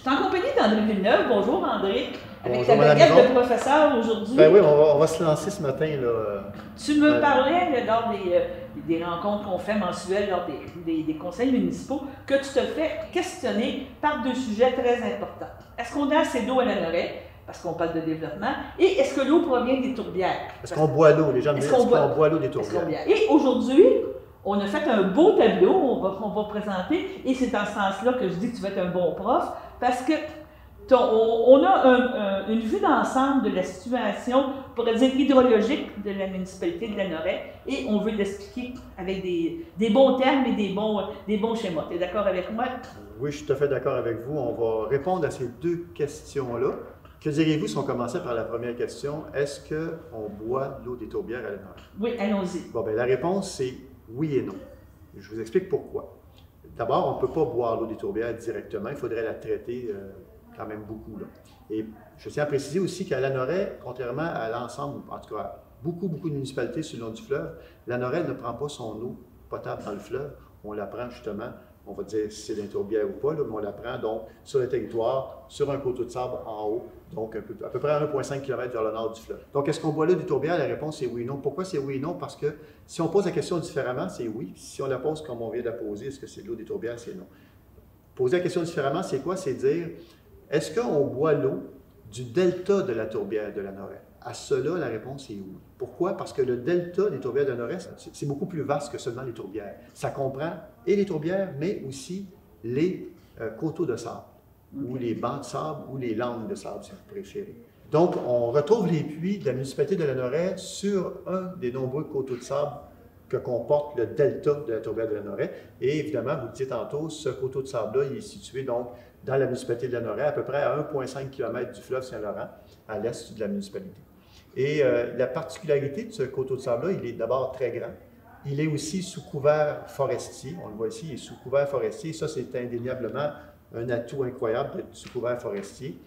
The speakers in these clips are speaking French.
suis en compagnie d'André Villeneuve. Bonjour André. Avec Bonjour, ta baguette de professeur aujourd'hui. Ben oui, on va se lancer ce matin. Là. Tu me parlais là, lors des rencontres qu'on fait mensuelles, lors des conseils municipaux, que tu te fais questionner par deux sujets très importants. Est-ce qu'on a assez d'eau à Lanoret? Parce qu'on parle de développement. Et est-ce que l'eau provient des tourbières? Est-ce qu'on boit l'eau? Les gens me disent, est-ce qu'on boit l'eau des tourbières? Et aujourd'hui, on a fait un beau tableau qu'on va présenter, et c'est dans ce sens-là que je dis que tu vas être un bon prof, parce que on a une vue d'ensemble de la situation, on pourrait dire hydrologique de la municipalité de Lanoret, et on veut l'expliquer avec des bons termes et des bons schémas. Tu es d'accord avec moi? Oui, je suis tout à fait d'accord avec vous. On va répondre à ces deux questions-là. Que diriez-vous si on commençait par la première question? Est-ce qu'on boit l'eau des tourbières à Lanoret? Oui, allons-y. Bon, bien, la réponse, c'est oui et non. Je vous explique pourquoi. D'abord, on ne peut pas boire l'eau des tourbières directement. Il faudrait la traiter quand même beaucoup. Là. Et je tiens à préciser aussi qu'à Lanoret, contrairement à l'ensemble, en tout cas beaucoup de municipalités sur le long du fleuve, Lanoret ne prend pas son eau potable dans le fleuve. On la prend justement, on va dire si c'est des tourbières ou pas, là, mais on la prend donc sur le territoire, sur un coteau de sable en haut, donc à peu près à 1,5 km vers le nord du fleuve. Donc, est-ce qu'on boit l'eau des tourbières? La réponse est oui et non. Pourquoi c'est oui et non? Parce que si on pose la question différemment, c'est oui. Si on la pose comme on vient de la poser, est-ce que c'est de l'eau des tourbières? C'est non. Poser la question différemment, c'est quoi? C'est dire, est-ce qu'on boit l'eau du delta de la tourbière de Lanoret? À cela, la réponse est oui. Pourquoi? Parce que le delta des tourbières de Lanoret, c'est beaucoup plus vaste que seulement les tourbières. Ça comprend et les tourbières, mais aussi les coteaux de sable, ou les bancs de sable, ou les langues de sable, si vous préférez. Donc, on retrouve les puits de la municipalité de Lanoret sur un des nombreux coteaux de sable que comporte le delta de la tourbière de Lanoret. Et évidemment, vous le disiez tantôt, ce coteau de sable-là, il est situé donc dans la municipalité de Lanoret, à peu près à 1,5 km du fleuve Saint-Laurent, à l'est de la municipalité. Et la particularité de ce coteau de sable-là, il est d'abord très grand. Il est aussi sous couvert forestier. On le voit ici, il est sous couvert forestier. Ça, c'est indéniablement un atout incroyable d'être sous couvert forestier.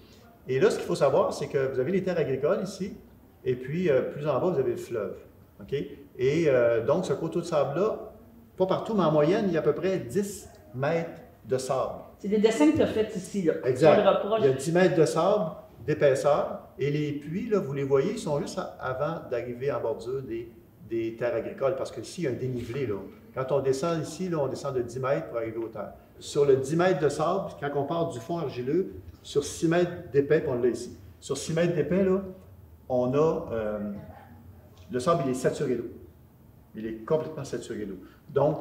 Et là, ce qu'il faut savoir, c'est que vous avez les terres agricoles ici, et puis plus en bas, vous avez le fleuve. Okay? Et donc, ce coteau de sable-là, pas partout, mais en moyenne, il y a à peu près 10 mètres de sable. C'est des dessins que tu as faits ici. Là. Exact. Il y a 10 mètres de sable d'épaisseur, et les puits, là, vous les voyez, ils sont juste avant d'arriver en bordure des terres agricoles, parce qu'ici, il y a un dénivelé. Là. Quand on descend ici, là, on descend de 10 mètres pour arriver aux terres. Sur le 10 mètres de sable, quand on part du fond argileux, sur 6 mètres d'épais, puis on l'a ici. Sur 6 mètres d'épais, là, on a... le sable, il est saturé d'eau. Il est complètement saturé d'eau. Donc,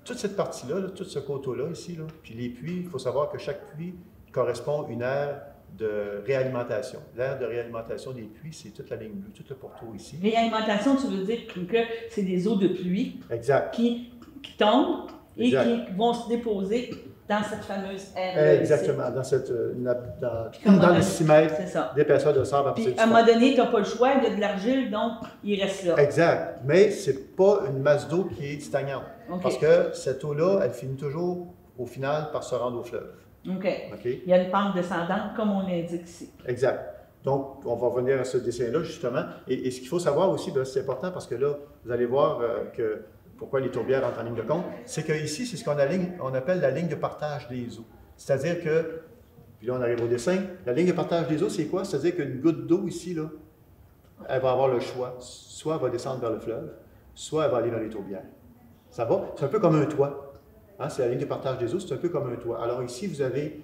toute cette partie-là, là, tout ce coteau-là, ici, là, puis les puits, il faut savoir que chaque puits correspond à une aire de réalimentation. L'aire de réalimentation des puits, c'est toute la ligne bleue, tout le pourtour ici. Réalimentation, tu veux dire que c'est des eaux de pluie exact. Qui tombent et exact. Qui vont se déposer dans cette fameuse aire. Exactement, dans les 6 mètres d'épaisseur de sable. Puis à un moment donné, tu n'as pas le choix, il y a de l'argile, donc il reste là. Exact, mais ce n'est pas une masse d'eau qui est stagnante. Okay. Parce que cette eau-là, elle finit toujours, au final, par se rendre au fleuve. Okay. Il y a une pente descendante, comme on l'indique ici. Exact. Donc, on va revenir à ce dessin-là, justement. Et ce qu'il faut savoir aussi, c'est important parce que là, vous allez voir pourquoi les tourbières entrent en ligne de compte, c'est qu'ici, c'est ce qu'on appelle la ligne de partage des eaux. C'est-à-dire que, puis là, on arrive au dessin, la ligne de partage des eaux, c'est quoi? C'est-à-dire qu'une goutte d'eau ici, là, elle va avoir le choix. Soit elle va descendre vers le fleuve, soit elle va aller dans les tourbières. Ça va? C'est un peu comme un toit. Hein? C'est la ligne de partage des eaux, c'est un peu comme un toit. Alors ici, vous avez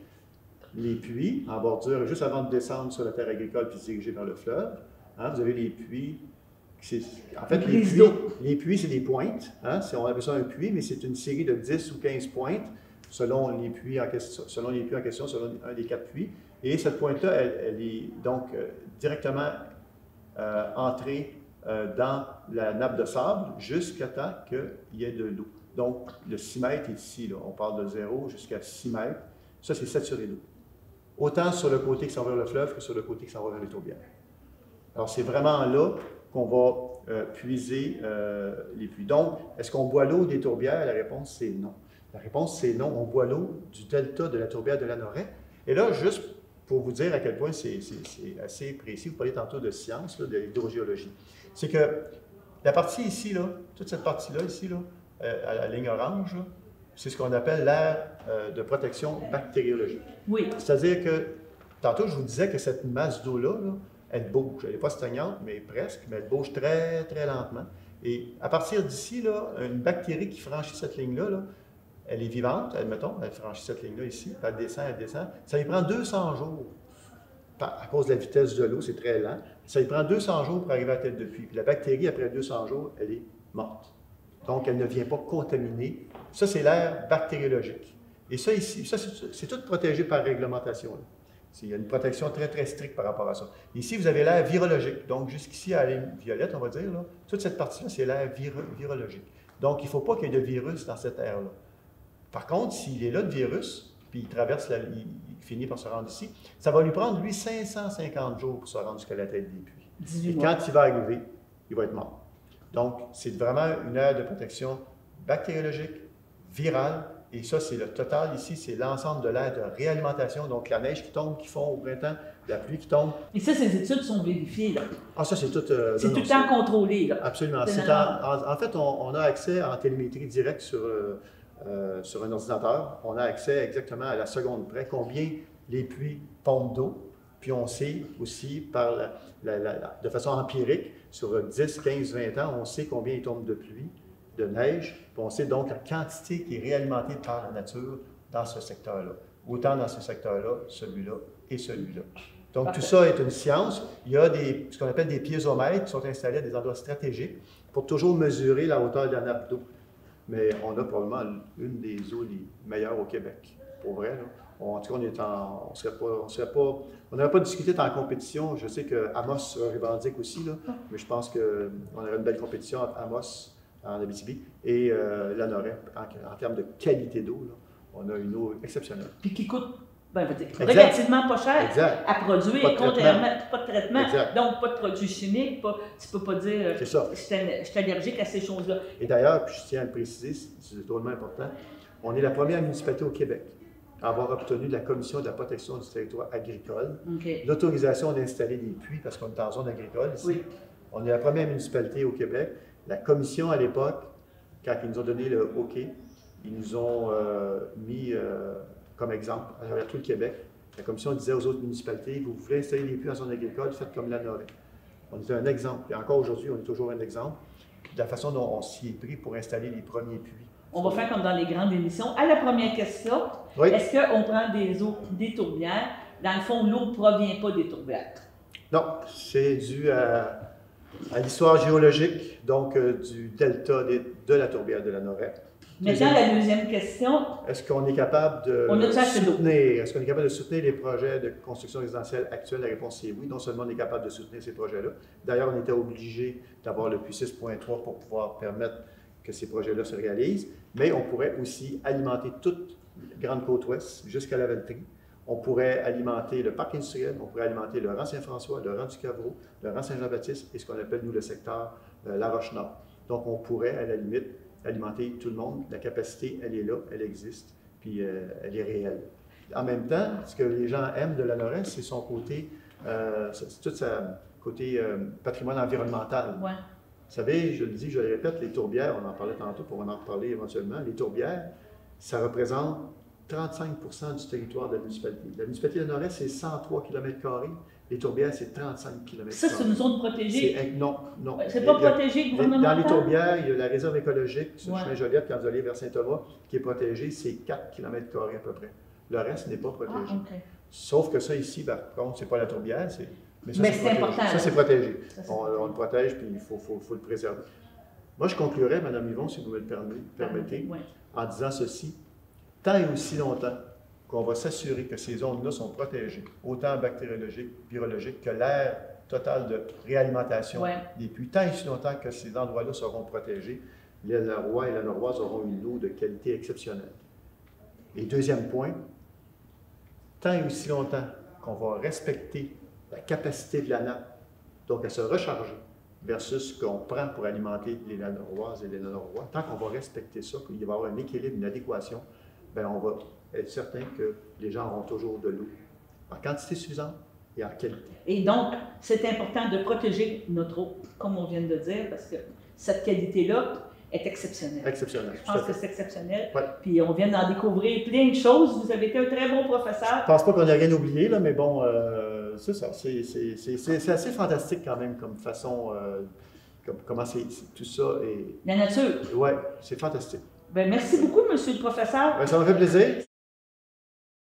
les puits en bordure, juste avant de descendre sur la terre agricole puis se diriger vers le fleuve. Hein? Vous avez les puits. En fait, les puits, c'est des pointes. Hein? On appelle ça un puits, mais c'est une série de 10 ou 15 pointes selon les puits en question, selon un des 4 puits. Et cette pointe-là, elle est donc directement entrée dans la nappe de sable jusqu'à temps qu'il y ait de l'eau. Donc, le 6 mètres est ici. Là. On parle de 0 jusqu'à 6 mètres. Ça, c'est saturé d'eau. Autant sur le côté qui s'en va vers le fleuve que sur le côté qui s'en va vers les tourbières. Alors, c'est vraiment là qu'on va puiser les puits. Donc, est-ce qu'on boit l'eau des tourbières? La réponse, c'est non. La réponse, c'est non. On boit l'eau du delta de la tourbière de Lanoret. Et là, juste pour vous dire à quel point c'est assez précis, vous parlez tantôt de science, là, de l'hydrogéologie. C'est que la partie ici, là, toute cette partie-là, ici, là, à la ligne orange, là, c'est ce qu'on appelle l'aire de protection bactériologique. Oui. C'est-à-dire que, tantôt, je vous disais que cette masse d'eau-là, là, elle bouge. Elle n'est pas stagnante, mais presque, mais elle bouge très, très lentement. Et à partir d'ici, là, une bactérie qui franchit cette ligne-là, là, elle est vivante, admettons, elle franchit cette ligne-là ici, puis elle descend. Ça lui prend 200 jours. À cause de la vitesse de l'eau, c'est très lent. Ça lui prend 200 jours pour arriver à la tête de puits. Puis la bactérie, après 200 jours, elle est morte. Donc, elle ne vient pas contaminer. Ça, c'est l'aire bactériologique. Et ça, ici, ça, c'est tout protégé par réglementation. Là. Il y a une protection très, très stricte par rapport à ça. Ici, vous avez l'aire virologique. Donc, jusqu'ici, à la ligne violette, on va dire, là, toute cette partie-là, c'est l'aire virologique. Donc, il ne faut pas qu'il y ait de virus dans cette aire-là. Par contre, s'il est là, le virus, puis il traverse, il finit par se rendre ici, ça va lui prendre, lui, 550 jours pour se rendre jusqu'à la tête des puits. Et quand il va arriver, il va être mort. Donc, c'est vraiment une aire de protection bactériologique, virale, et ça, c'est le total ici, c'est l'ensemble de l'aire de réalimentation, donc la neige qui tombe, qui fond au printemps, la pluie qui tombe. Et ça, ces études sont vérifiées, là? Ah, ça, c'est tout... c'est tout le temps contrôlé, là? Absolument. En fait, on a accès en télémétrie directe sur un ordinateur. On a accès exactement à la seconde près, combien les puits pompent d'eau, puis on sait aussi, de façon empirique, sur 10, 15, 20 ans, on sait combien il tombe de pluie, de neige, puis on sait donc la quantité qui est réalimentée par la nature dans ce secteur-là. Autant dans ce secteur-là, celui-là et celui-là. Donc, Parfait. Tout ça est une science. Il y a ce qu'on appelle des piézomètres qui sont installés à des endroits stratégiques pour toujours mesurer la hauteur de la nappe d'eau. Mais on a probablement une des eaux les meilleures au Québec, pour vrai. Là. En tout cas, on n'aurait pas discuté en compétition. Je sais que Amos revendique aussi, là, mais je pense qu'on aurait une belle compétition entre Amos en Abitibi et Lanoret en termes de qualité d'eau. On a une eau exceptionnelle. Puis qui coûte relativement pas cher à produire, pas de traitement, donc pas de produits chimiques, tu ne peux pas dire je suis allergique à ces choses-là. Et d'ailleurs, puis je tiens à le préciser, c'est drôlement important, on est la première municipalité au Québec à avoir obtenu de la Commission de la protection du territoire agricole l'autorisation d'installer des puits, parce qu'on est en zone agricole ici. Oui. On est la première municipalité au Québec. La Commission, à l'époque, quand ils nous ont donné le OK, ils nous ont mis comme exemple à travers tout le Québec. La Commission disait aux autres municipalités, vous voulez installer des puits en zone agricole, faites comme Lanoret. On était un exemple. Et encore aujourd'hui, on est toujours un exemple de la façon dont on s'y est pris pour installer les premiers puits. On va faire comme dans les grandes émissions. À la première question, est-ce qu'on prend des eaux des tourbières? Dans le fond, l'eau ne provient pas des tourbières. Non, c'est dû à l'histoire géologique, donc du delta de la tourbière de Lanoret. Maintenant, la deuxième question. Est-ce qu'on est capable de soutenir les projets de construction résidentielle actuels? La réponse est oui. Non seulement on est capable de soutenir ces projets-là. D'ailleurs, on était obligé d'avoir le puits 6.3 pour pouvoir permettre que ces projets-là se réalisent, mais on pourrait aussi alimenter toute la grande côte ouest jusqu'à la Valtrie. On pourrait alimenter le parc industriel, on pourrait alimenter le rang Saint-François, le rang du Cavreau, le rang Saint-Jean-Baptiste et ce qu'on appelle, nous, le secteur La Roche-Nord. Donc, on pourrait, à la limite, alimenter tout le monde. La capacité, elle est là, elle existe, puis elle est réelle. En même temps, ce que les gens aiment de Lanoret, c'est son côté, c'est tout son côté patrimoine environnemental. Ouais. Vous savez, je le dis, je le répète, les tourbières, on en parlait tantôt, pour en reparler éventuellement, les tourbières, ça représente 35% du territoire de la municipalité. La municipalité de Lanoret, c'est 103 km². Les tourbières, c'est 35 km². Ça, c'est une zone protégée? Non. C'est pas protégé gouvernemental? Dans les tourbières, il y a la réserve écologique sur le chemin Joliette, quand vous allez vers Saint-Thomas, qui est protégée, c'est 4 km² à peu près. Le reste n'est pas protégé. Sauf que ça ici, par contre, c'est pas la tourbière, mais c'est important. Ça, c'est protégé. On le protège, puis il faut le préserver. Moi, je conclurai, Mme Yvon, si vous me le permettez, en disant ceci. Tant et aussi longtemps qu'on va s'assurer que ces zones-là sont protégées, autant bactériologiques, virologiques, que l'aire totale de réalimentation des puits, tant et aussi longtemps que ces endroits-là seront protégés, les Lanois et les Lanoroises auront une eau de qualité exceptionnelle. Et deuxième point, tant et aussi longtemps qu'on va respecter la capacité de la nappe, donc à se recharger, versus ce qu'on prend pour alimenter les Lanoroises et les Lanorois, tant qu'on va respecter ça, qu'il va y avoir un équilibre, une adéquation, bien, on va être certain que les gens auront toujours de l'eau en quantité suffisante et en qualité. Et donc, c'est important de protéger notre eau, comme on vient de dire, parce que cette qualité-là, est exceptionnel. Exceptionnel. Je pense que c'est exceptionnel. Ouais. Puis on vient d'en découvrir plein de choses. Vous avez été un très bon professeur. Je pense pas qu'on ait rien oublié, là, mais bon, c'est ça. C'est assez fantastique quand même comme façon, comment tout ça est. La nature. Oui, c'est fantastique. Ben, merci beaucoup, monsieur le professeur. Ben, ça m'a fait plaisir.